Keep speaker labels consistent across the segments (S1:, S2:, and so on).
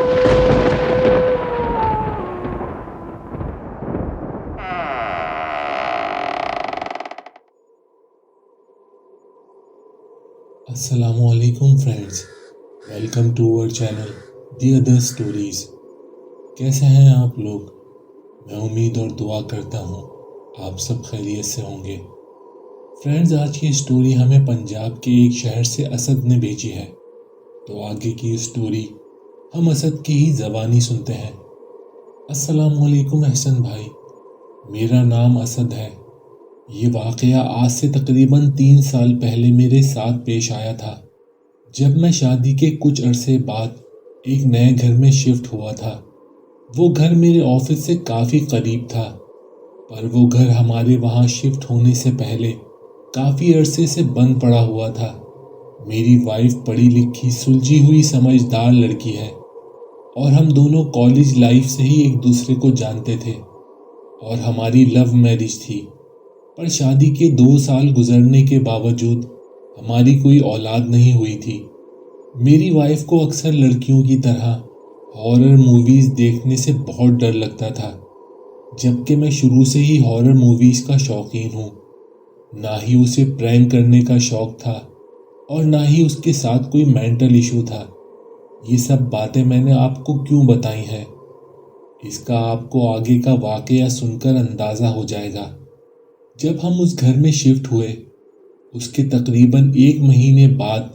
S1: अस्सलाम वालेकुम friends, welcome to our channel the other stories. कैसे हैं आप लोग? मैं उम्मीद और दुआ करता हूँ आप सब खैरियत से होंगे। फ्रेंड्स, आज की स्टोरी हमें पंजाब के एक शहर से असद ने भेजी है। तो आगे की स्टोरी हम असद की ही ज़बानी सुनते हैं। अस्सलाम वालेकुम अहसन भाई, मेरा नाम असद है। ये वाक़या आज से तकरीबन 3 साल पहले मेरे साथ पेश आया था, जब मैं शादी के कुछ अरसे बाद एक नए घर में शिफ्ट हुआ था। वो घर मेरे ऑफिस से काफ़ी करीब था, पर वो घर हमारे वहाँ शिफ्ट होने से पहले काफ़ी अरसे से बंद पड़ा हुआ था। मेरी वाइफ पढ़ी लिखी सुलझी हुई समझदार लड़की है और हम दोनों कॉलेज लाइफ से ही एक दूसरे को जानते थे और हमारी लव मैरिज थी। पर शादी के 2 साल गुजरने के बावजूद हमारी कोई औलाद नहीं हुई थी। मेरी वाइफ को अक्सर लड़कियों की तरह हॉरर मूवीज़ देखने से बहुत डर लगता था, जबकि मैं शुरू से ही हॉरर मूवीज़ का शौकीन हूँ। ना ही उसे प्रैंक करने का शौक था और ना ही उसके साथ कोई मेंटल इशू था। ये सब बातें मैंने आपको क्यों बताई हैं, इसका आपको आगे का वाकया सुनकर अंदाज़ा हो जाएगा। जब हम उस घर में शिफ्ट हुए, उसके तकरीबन 1 महीने बाद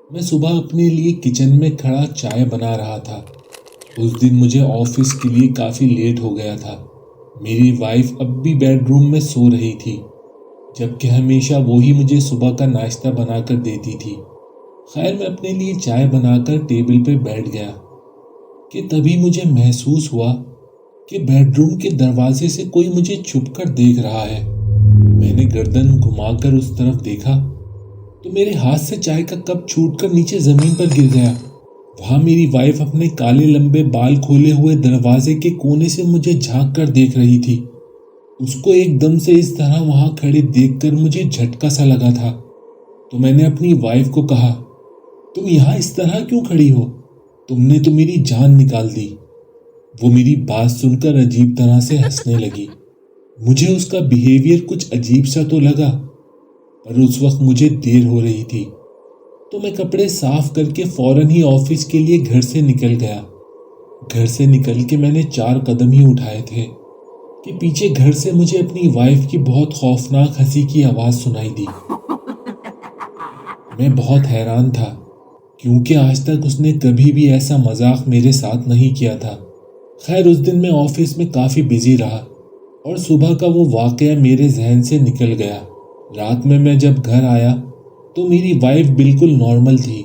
S1: मैं सुबह अपने लिए किचन में खड़ा चाय बना रहा था। उस दिन मुझे ऑफिस के लिए काफ़ी लेट हो गया था। मेरी वाइफ अब भी बेडरूम में सो रही थी, जबकि हमेशा वो ही मुझे सुबह का नाश्ता बनाकर देती थी। खैर, मैं अपने लिए चाय बनाकर टेबल पे बैठ गया कि तभी मुझे महसूस हुआ कि बेडरूम के दरवाजे से कोई मुझे छुपकर देख रहा है। मैंने गर्दन घुमाकर उस तरफ देखा तो मेरे हाथ से चाय का कप छूटकर नीचे जमीन पर गिर गया। वहां मेरी वाइफ अपने काले लंबे बाल खोले हुए दरवाजे के कोने से मुझे झांक कर देख रही थी। उसको एकदम से इस तरह वहां खड़े देखकर मुझे झटका सा लगा था। तो मैंने अपनी वाइफ को कहा, तुम यहाँ इस तरह क्यों खड़ी हो? तुमने तो मेरी जान निकाल दी। वो मेरी बात सुनकर अजीब तरह से हंसने लगी। मुझे उसका बिहेवियर कुछ अजीब सा तो लगा, पर उस वक्त मुझे देर हो रही थी, तो मैं कपड़े साफ करके फौरन ही ऑफिस के लिए घर से निकल गया। घर से निकल के मैंने 4 कदम ही उठाए थे कि पीछे घर से मुझे अपनी वाइफ की बहुत खौफनाक हंसी की आवाज़ सुनाई दी। मैं बहुत हैरान था, क्योंकि आज तक उसने कभी भी ऐसा मजाक मेरे साथ नहीं किया था। खैर, उस दिन मैं ऑफिस में काफ़ी बिजी रहा और सुबह का वो वाकया मेरे जहन से निकल गया। रात में मैं जब घर आया तो मेरी वाइफ बिल्कुल नॉर्मल थी,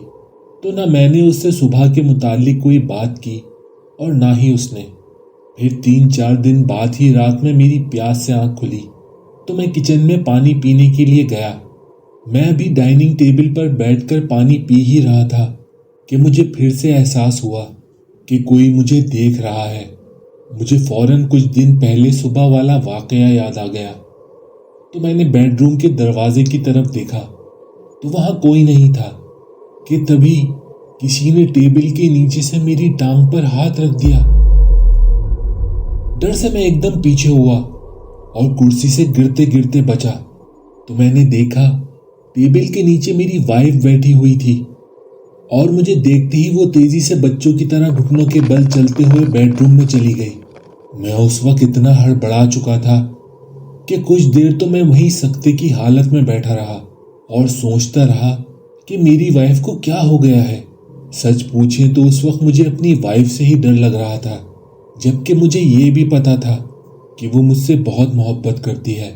S1: तो ना मैंने उससे सुबह के मुतालिक कोई बात की और ना ही उसने। फिर 3-4 दिन बाद ही रात में मेरी प्यास से आंख खुली तो मैं किचन में पानी पीने के लिए गया। मैं अभी डाइनिंग टेबल पर बैठकर पानी पी ही रहा था कि मुझे फिर से एहसास हुआ कि कोई मुझे देख रहा है। मुझे फौरन कुछ दिन पहले सुबह वाला वाकया याद आ गया, तो मैंने बेडरूम के दरवाजे की तरफ देखा तो वहां कोई नहीं था कि तभी किसी ने टेबल के नीचे से मेरी टांग पर हाथ रख दिया। डर से मैं एकदम पीछे हुआ और कुर्सी से गिरते गिरते बचा तो मैंने देखा टेबल के नीचे मेरी वाइफ बैठी हुई थी और मुझे देखते ही वो तेजी से बच्चों की तरह घुटनों के बल चलते हुए बेडरूम में चली गई। मैं उस वक्त इतना हड़बड़ा चुका था कि कुछ देर तो मैं वहीं सख्ते की हालत में बैठा रहा और सोचता रहा कि मेरी वाइफ को क्या हो गया है। सच पूछे तो उस वक्त मुझे अपनी वाइफ से ही डर लग रहा था, जबकि मुझे ये भी पता था कि वो मुझसे बहुत मोहब्बत करती है।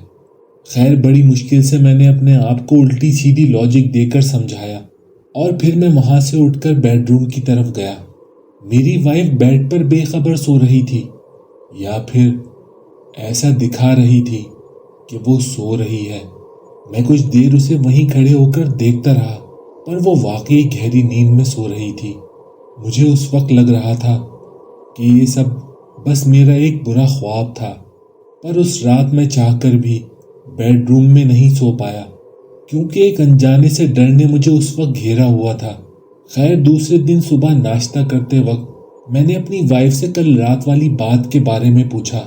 S1: खैर, बड़ी मुश्किल से मैंने अपने आप को उल्टी सीधी लॉजिक देकर समझाया और फिर मैं वहां से उठकर बेडरूम की तरफ गया। मेरी वाइफ बेड पर बेखबर सो रही थी, या फिर ऐसा दिखा रही थी कि वो सो रही है। मैं कुछ देर उसे वहीं खड़े होकर देखता रहा, पर वो वाकई गहरी नींद में सो रही थी। मुझे उस वक्त लग रहा था कि ये सब बस मेरा एक बुरा ख्वाब था, पर उस रात मैं चाहकर भी बेडरूम में नहीं सो पाया, क्योंकि एक अनजाने से डर ने मुझे उस वक्त घेरा हुआ था। खैर, दूसरे दिन सुबह नाश्ता करते वक्त میں نے اپنی وائف سے کل رات والی بات کے بارے میں پوچھا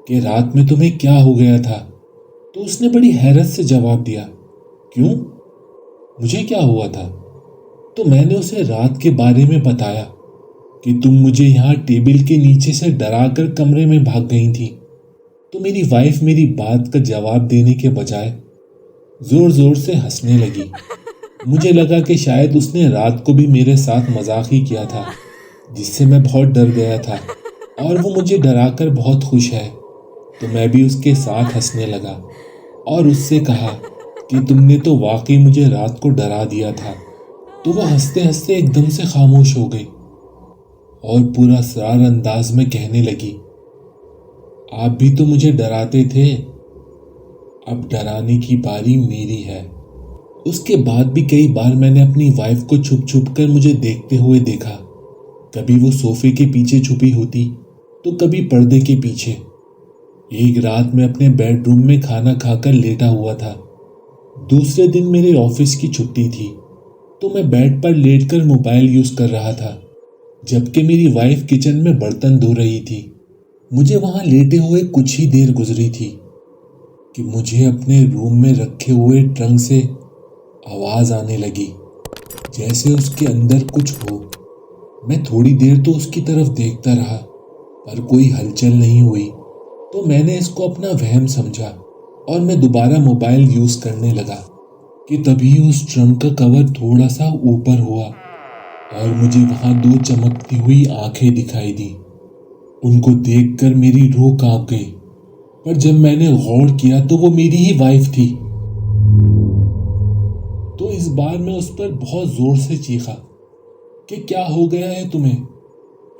S1: کہ رات میں تمہیں کیا ہو گیا تھا، تو اس نے بڑی حیرت سے جواب دیا، کیوں؟ مجھے کیا ہوا تھا؟ تو میں نے اسے رات کے بارے میں بتایا کہ تم مجھے یہاں ٹیبل کے نیچے سے ڈرا کر کمرے میں بھاگ گئی تھی۔ تو میری وائف میری بات کا جواب دینے کے بجائے زور زور سے ہنسنے لگی۔ مجھے لگا کہ شاید اس نے رات کو بھی میرے ساتھ مذاق ہی کیا تھا، جس سے میں بہت ڈر گیا تھا، اور وہ مجھے ڈرا کر بہت خوش ہے۔ تو میں بھی اس کے ساتھ ہنسنے لگا اور اس سے کہا کہ تم نے تو واقعی مجھے رات کو ڈرا دیا تھا۔ تو وہ ہنستے ہنستے ایک دم سے خاموش ہو گئی اور پورا اسرار انداز میں کہنے لگی، آپ بھی تو مجھے ڈراتے تھے، اب ڈرانے کی باری میری ہے۔ اس کے بعد بھی کئی بار میں نے اپنی وائف کو چھپ چھپ کر مجھے دیکھتے ہوئے دیکھا۔ کبھی وہ صوفے کے پیچھے چھپی ہوتی تو کبھی پردے کے پیچھے۔ ایک رات میں اپنے بیڈ روم میں کھانا کھا کر لیٹا ہوا تھا۔ دوسرے دن میرے آفس کی چھٹی تھی، تو میں بیڈ پر لیٹ کر موبائل یوز کر رہا تھا، جبکہ میری وائف کچن میں برتن دھو رہی تھی۔ مجھے وہاں لیٹے ہوئے کچھ ہی دیر گزری تھی کہ مجھے اپنے روم میں رکھے ہوئے ٹرنک سے آواز آنے لگی، جیسے اس کے اندر کچھ ہو۔ میں تھوڑی دیر تو اس کی طرف دیکھتا رہا، پر کوئی ہلچل نہیں ہوئی۔ تو میں نے اس کو اپنا وہم سمجھا اور میں دوبارہ موبائل یوز کرنے لگا کہ تبھی اس ٹرنک کا کور تھوڑا سا اوپر ہوا اور مجھے وہاں دو چمکتی ہوئی آنکھیں دکھائی دی۔ ان کو دیکھ کر میری روح کانپ گئی، پر جب میں نے غور کیا تو وہ میری ہی وائف تھی۔ تو اس بار میں اس پر بہت زور سے چیخا کہ کیا ہو گیا ہے تمہیں؟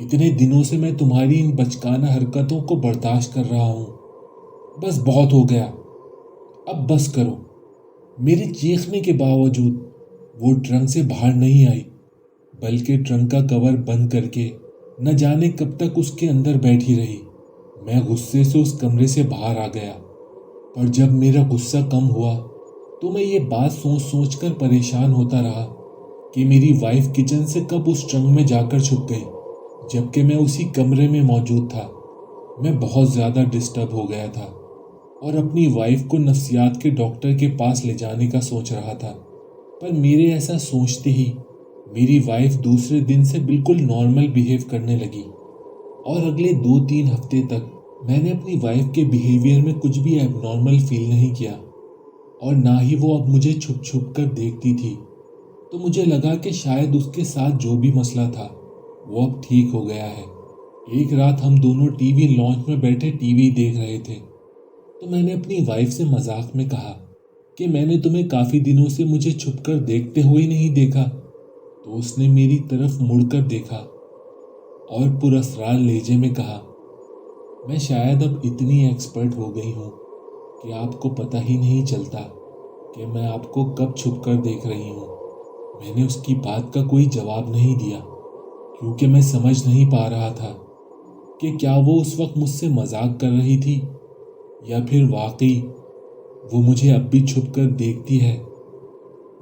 S1: اتنے دنوں سے میں تمہاری ان بچکانہ حرکتوں کو برداشت کر رہا ہوں، بس بہت ہو گیا، اب بس کرو۔ میرے چیخنے کے باوجود وہ ٹرنک سے باہر نہیں آئی، بلکہ ٹرنک کا کور بند کر کے نہ جانے کب تک اس کے اندر بیٹھی رہی۔ میں غصے سے اس کمرے سے باہر آ گیا، پر جب میرا غصہ کم ہوا تو میں یہ بات سوچ سوچ کر پریشان ہوتا رہا کہ میری وائف کچن سے کب اس ٹرنک میں جا کر چھپ گئی، جبکہ میں اسی کمرے میں موجود تھا۔ میں بہت زیادہ ڈسٹرب ہو گیا تھا اور اپنی وائف کو نفسیات کے ڈاکٹر کے پاس لے جانے کا سوچ رہا تھا، پر میرے ایسا سوچتے ہی میری وائف دوسرے دن سے بالکل نارمل بیہیو کرنے لگی، اور اگلے 2-3 ہفتے تک میں نے اپنی وائف کے بیہیویئر میں کچھ بھی ایب نارمل فیل نہیں کیا، اور نہ ہی وہ اب مجھے چھپ چھپ کر دیکھتی تھی۔ تو مجھے لگا کہ شاید اس کے ساتھ جو بھی مسئلہ تھا وہ اب ٹھیک ہو گیا ہے۔ ایک رات ہم دونوں ٹی وی لانچ میں بیٹھے ٹی وی دیکھ رہے تھے، تو میں نے اپنی وائف سے مذاق میں کہا کہ میں نے تمہیں کافی دنوں سے مجھے چھپ کر دیکھتے ہوئے نہیں دیکھا۔ تو اس نے میری طرف مڑ کر دیکھا اور پراسرار لہجے میں کہا، میں شاید اب اتنی ایکسپرٹ ہو گئی ہوں کہ آپ کو پتہ ہی نہیں چلتا کہ میں آپ کو کب چھپ کر دیکھ رہی ہوں۔ میں نے اس کی بات کا کوئی جواب نہیں دیا، کیونکہ میں سمجھ نہیں پا رہا تھا کہ کیا وہ اس وقت مجھ سے مذاق کر رہی تھی یا پھر واقعی وہ مجھے اب بھی چھپ کر دیکھتی ہے،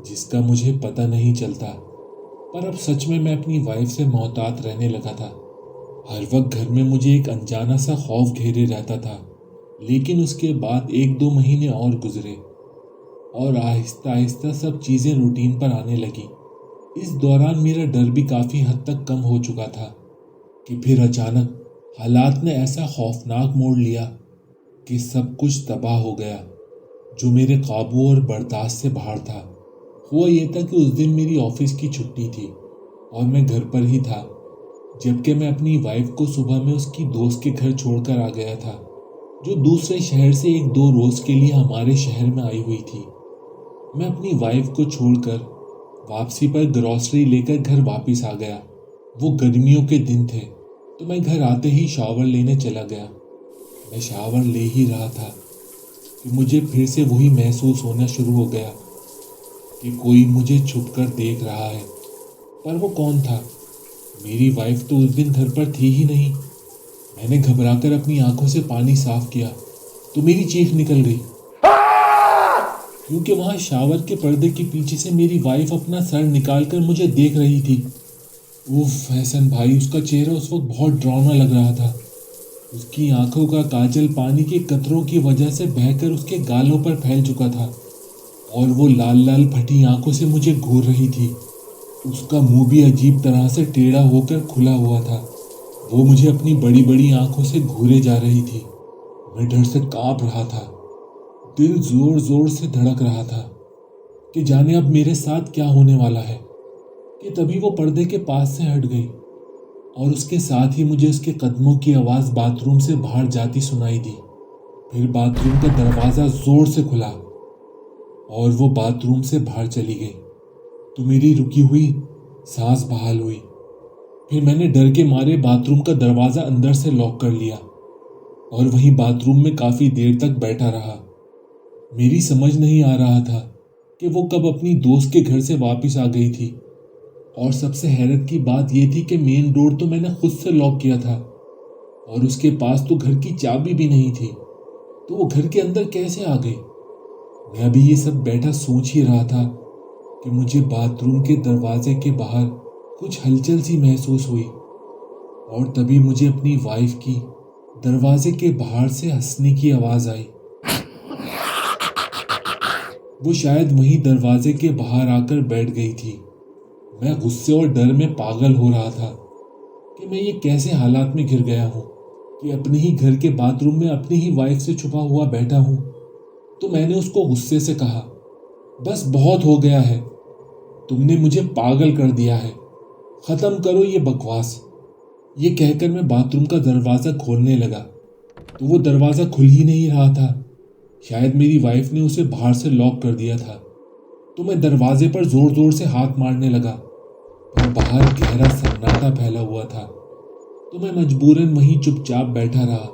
S1: جس کا مجھے پتہ نہیں چلتا۔ پر اب سچ میں اپنی وائف سے محتاط رہنے لگا تھا۔ ہر وقت گھر میں مجھے ایک انجانا سا خوف گھیرے رہتا تھا، لیکن اس کے بعد 1-2 مہینے اور گزرے اور آہستہ آہستہ سب چیزیں روٹین پر آنے لگی۔ اس دوران میرا ڈر بھی کافی حد تک کم ہو چکا تھا کہ پھر اچانک حالات نے ایسا خوفناک موڑ لیا کہ سب کچھ تباہ ہو گیا، جو میرے قابو اور برداشت سے باہر تھا۔ ہوا یہ تھا کہ اس دن میری آفس کی چھٹی تھی اور میں گھر پر ہی تھا، جبکہ میں اپنی وائف کو صبح میں اس کی دوست کے گھر چھوڑ کر آ گیا تھا، جو دوسرے شہر سے 1-2 روز کے لیے ہمارے شہر میں آئی ہوئی تھی۔ میں اپنی وائف کو چھوڑ کر واپسی پر گروسری لے کر گھر واپس آ گیا۔ وہ گرمیوں کے دن تھے، تو میں گھر آتے ہی شاور لینے چلا گیا۔ میں شاور لے ہی رہا تھا کہ مجھے پھر سے وہی محسوس ہونا شروع ہو گیا کہ کوئی مجھے چھپ کر دیکھ رہا ہے۔ پر وہ کون تھا؟ میری وائف تو اس دن گھر پر تھی ہی نہیں۔ میں نے گھبرا کر اپنی آنکھوں سے پانی صاف کیا تو میری چیخ نکل گئی، کیونکہ وہاں شاور کے پردے کے پیچھے سے میری وائف اپنا سر نکال کر مجھے دیکھ رہی تھی۔ उफ एहसन भाई, उसका चेहरा उस वक्त बहुत डरावना लग रहा था। उसकी आंखों का काजल पानी के कतरों की वजह से बहकर उसके गालों पर फैल चुका था और वो लाल लाल फटी आंखों से मुझे घूर रही थी। उसका मुंह भी अजीब तरह से टेढ़ा होकर खुला हुआ था। वो मुझे अपनी बड़ी बड़ी आंखों से घूरे जा रही थी। मैं डर से कांप रहा था। दिल जोर जोर से धड़क रहा था कि जाने अब मेरे साथ क्या होने वाला है। कि तभी वो पर्दे के पास से हट गई और उसके साथ ही मुझे उसके कदमों की आवाज़ बाथरूम से बाहर जाती सुनाई दी। फिर बाथरूम का दरवाज़ा ज़ोर से खुला और वो बाथरूम से बाहर चली गई। तो मेरी रुकी हुई सांस बहाल हुई। फिर मैंने डर के मारे बाथरूम का दरवाज़ा अंदर से लॉक कर लिया और वहीं बाथरूम में काफ़ी देर तक बैठा रहा। मेरी समझ नहीं आ रहा था कि वो कब अपनी दोस्त के घर से वापस आ गई थी। और सबसे हैरत की बात यह थी कि मेन डोर तो मैंने खुद से लॉक किया था और उसके पास तो घर की चाबी भी नहीं थी। तो वो घर के अंदर कैसे आ गई? मैं अभी ये सब बैठा सोच ही रहा था कि मुझे बाथरूम के दरवाजे के बाहर कुछ हलचल सी महसूस हुई और तभी मुझे अपनी वाइफ की दरवाजे के बाहर से हंसने की आवाज़ आई। वो शायद वहीं दरवाजे के बाहर आकर बैठ गई थी। मैं गुस्से और डर में पागल हो रहा था कि मैं ये कैसे हालात में घिर गया हूँ कि अपने ही घर के बाथरूम में अपनी ही वाइफ से छुपा हुआ बैठा हूँ। तो मैंने उसको गुस्से से कहा, बस बहुत हो गया है, तुमने मुझे पागल कर दिया है, ख़त्म करो ये बकवास। ये कहकर मैं बाथरूम का दरवाज़ा खोलने लगा तो वो दरवाज़ा खुल ही नहीं रहा था। शायद मेरी वाइफ ने उसे बाहर से लॉक कर दिया था। तो मैं दरवाजे पर ज़ोर ज़ोर से हाथ मारने लगा और बाहर गहरा सन्नाटा फैला हुआ था। तो मैं मजबूरन वहीं चुपचाप बैठा रहा।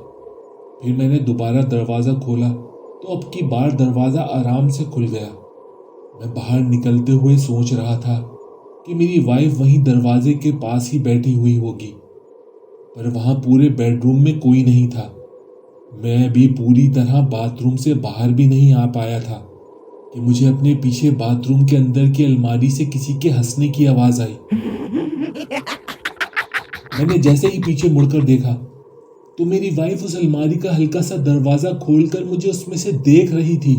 S1: फिर मैंने दोबारा दरवाज़ा खोला तो अब की बार दरवाज़ा आराम से खुल गया। मैं बाहर निकलते हुए सोच रहा था कि मेरी वाइफ वहीं दरवाजे के पास ही बैठी हुई होगी, पर वहाँ पूरे बेडरूम में कोई नहीं था। मैं भी पूरी तरह बाथरूम से बाहर भी नहीं आ पाया था कि मुझे अपने पीछे बाथरूम के अंदर की अलमारी से किसी के हंसने की आवाज़ आई। मैंने जैसे ही पीछे मुड़कर देखा तो मेरी वाइफ उस अलमारी का हल्का सा दरवाज़ा खोलकर मुझे उसमें से देख रही थी।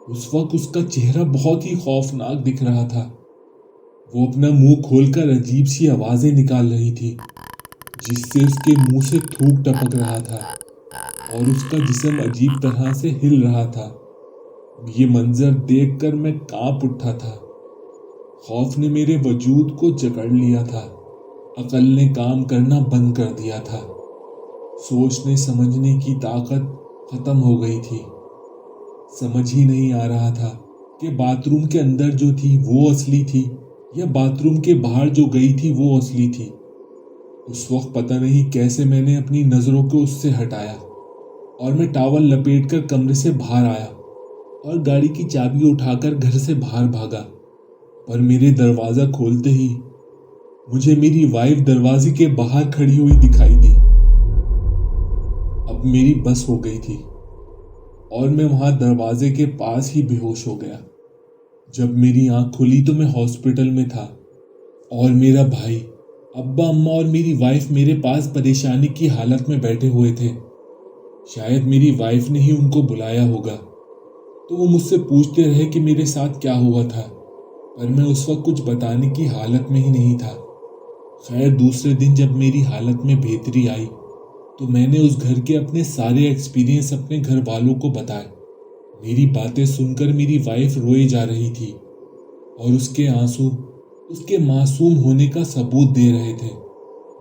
S1: उस वक्त उसका चेहरा बहुत ही खौफनाक दिख रहा था। वो अपना मुंह खोलकर अजीब सी आवाज़ें निकाल रही थी जिससे उसके मुंह से थूक टपक रहा था और उसका जिस्म अजीब तरह से हिल रहा था। ये मंजर देखकर मैं कांप उठा था। खौफ ने मेरे वजूद को जकड़ लिया था। अकल ने काम करना बंद कर दिया था। सोचने समझने की ताकत खत्म हो गई थी। समझ ही नहीं आ रहा था कि बाथरूम के अंदर जो थी वो असली थी या बाथरूम के बाहर जो गई थी वो असली थी। उस वक्त पता नहीं कैसे मैंने अपनी नज़रों को उससे हटाया और मैं टॉवल लपेटकर कमरे से बाहर आया और गाड़ी की चाबी उठाकर घर से बाहर भागा। पर मेरे दरवाज़ा खोलते ही मुझे मेरी वाइफ दरवाजे के बाहर खड़ी हुई दिखाई दी। अब मेरी बस हो गई थी और मैं वहां दरवाजे के पास ही बेहोश हो गया। जब मेरी आंख खुली तो मैं हॉस्पिटल में था और मेरा भाई, अब्बा, अम्मा और मेरी वाइफ मेरे पास परेशानी की हालत में बैठे हुए थे। शायद मेरी वाइफ ने ही उनको बुलाया होगा। तो वो मुझसे पूछते रहे कि मेरे साथ क्या हुआ था, पर मैं उस वक्त कुछ बताने की हालत में ही नहीं था। खैर दूसरे दिन जब मेरी हालत में बेहतरी आई तो मैंने उस घर के अपने सारे एक्सपीरियंस अपने घर वालों को बताए। मेरी बातें सुनकर मेरी वाइफ रोए जा रही थी और उसके आंसू उसके मासूम होने का सबूत दे रहे थे।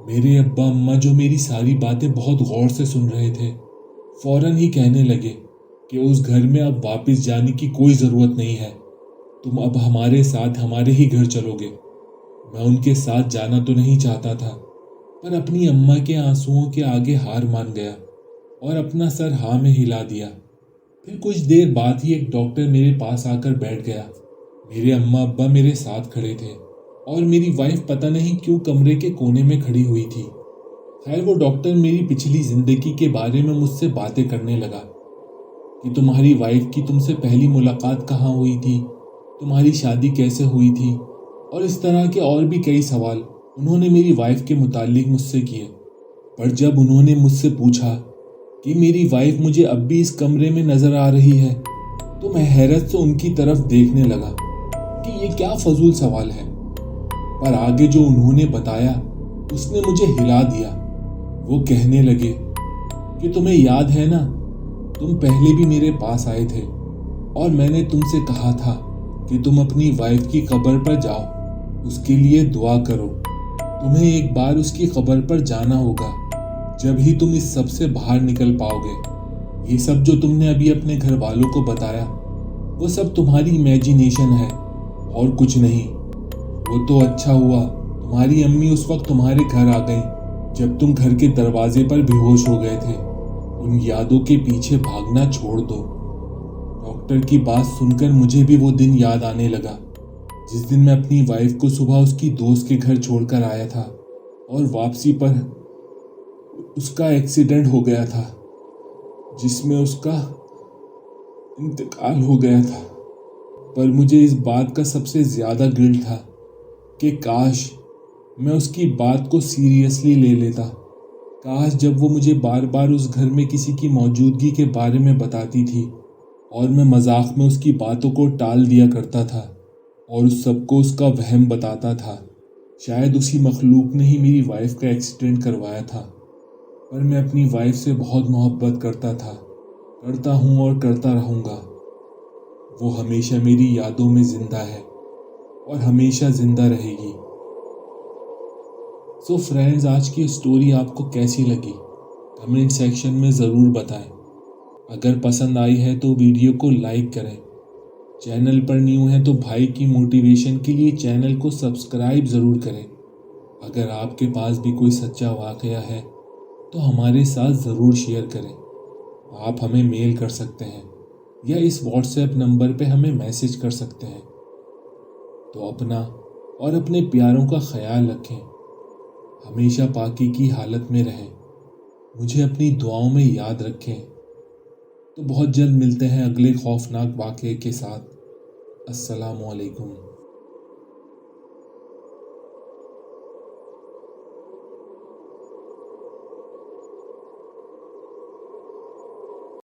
S1: मेरे अब्बा अम्मा जो मेरी सारी बातें बहुत गौर से सुन रहे थे, फौरन ही कहने लगे कि उस घर में अब वापस जाने की कोई ज़रूरत नहीं है, तुम अब हमारे साथ हमारे ही घर चलोगे। मैं उनके साथ जाना तो नहीं चाहता था, पर अपनी अम्मा के आंसुओं के आगे हार मान गया और अपना सर हाँ में हिला दिया। फिर कुछ देर बाद ही एक डॉक्टर मेरे पास आकर बैठ गया। मेरे अम्मा अब्बा मेरे साथ खड़े थे और मेरी वाइफ पता नहीं क्यों कमरे के कोने में खड़ी हुई थी। खैर वो डॉक्टर मेरी पिछली जिंदगी के बारे में मुझसे बातें करने लगा कि तुम्हारी वाइफ की तुमसे पहली मुलाकात कहाँ हुई थी, तुम्हारी शादी कैसे हुई थी और इस तरह के और भी कई सवाल انہوں نے میری وائف کے متعلق مجھ سے کیے، پر جب انہوں نے مجھ سے پوچھا کہ میری وائف مجھے اب بھی اس کمرے میں نظر آ رہی ہے تو میں حیرت سے ان کی طرف دیکھنے لگا کہ یہ کیا فضول سوال ہے۔ پر آگے جو انہوں نے بتایا اس نے مجھے ہلا دیا۔ وہ کہنے لگے کہ تمہیں یاد ہے نا، تم پہلے بھی میرے پاس آئے تھے اور میں نے تم سے کہا تھا کہ تم اپنی وائف کی قبر پر جاؤ، اس کے لیے دعا کرو۔ تمہیں ایک بار اس کی قبر پر جانا ہوگا، جب ہی تم اس سب سے باہر نکل پاؤ گے۔ یہ سب جو تم نے ابھی اپنے گھر والوں کو بتایا وہ سب تمہاری امیجینیشن ہے اور کچھ نہیں۔ وہ تو اچھا ہوا تمہاری امی اس وقت تمہارے گھر آ گئیں جب تم گھر کے دروازے پر بے ہوش ہو گئے تھے۔ ان یادوں کے پیچھے بھاگنا چھوڑ دو۔ ڈاکٹر کی بات سن کر مجھے بھی وہ دن یاد آنے لگا جس دن میں اپنی وائف کو صبح اس کی دوست کے گھر چھوڑ کر آیا تھا اور واپسی پر اس کا ایکسیڈنٹ ہو گیا تھا جس میں اس کا انتقال ہو گیا تھا۔ پر مجھے اس بات کا سب سے زیادہ گلٹ تھا کہ کاش میں اس کی بات کو سیریسلی لے لیتا۔ کاش جب وہ مجھے بار بار اس گھر میں کسی کی موجودگی کے بارے میں بتاتی تھی اور میں مذاق میں اس کی باتوں کو ٹال دیا کرتا تھا اور اس سب کو اس کا وہم بتاتا تھا، شاید اسی مخلوق نے ہی میری وائف کا ایکسیڈنٹ کروایا تھا۔ پر میں اپنی وائف سے بہت محبت کرتا تھا، کرتا ہوں اور کرتا رہوں گا۔ وہ ہمیشہ میری یادوں میں زندہ ہے اور ہمیشہ زندہ رہے گی۔ سو فرینڈز، آج کی اسٹوری آپ کو کیسی لگی کمنٹ سیکشن میں ضرور بتائیں۔ اگر پسند آئی ہے تو ویڈیو کو لائک کریں، چینل پر نیو ہیں تو بھائی کی موٹیویشن کے لیے چینل کو سبسکرائب ضرور کریں۔ اگر آپ کے پاس بھی کوئی سچا واقعہ ہے تو ہمارے ساتھ ضرور شیئر کریں۔ آپ ہمیں میل کر سکتے ہیں یا اس واٹس ایپ نمبر پہ ہمیں میسج کر سکتے ہیں۔ تو اپنا اور اپنے پیاروں کا خیال رکھیں، ہمیشہ پاکی کی حالت میں رہیں، مجھے اپنی دعاؤں میں یاد رکھیں۔ تو بہت جلد ملتے ہیں اگلے خوفناک واقعے کے ساتھ۔ السلام علیکم۔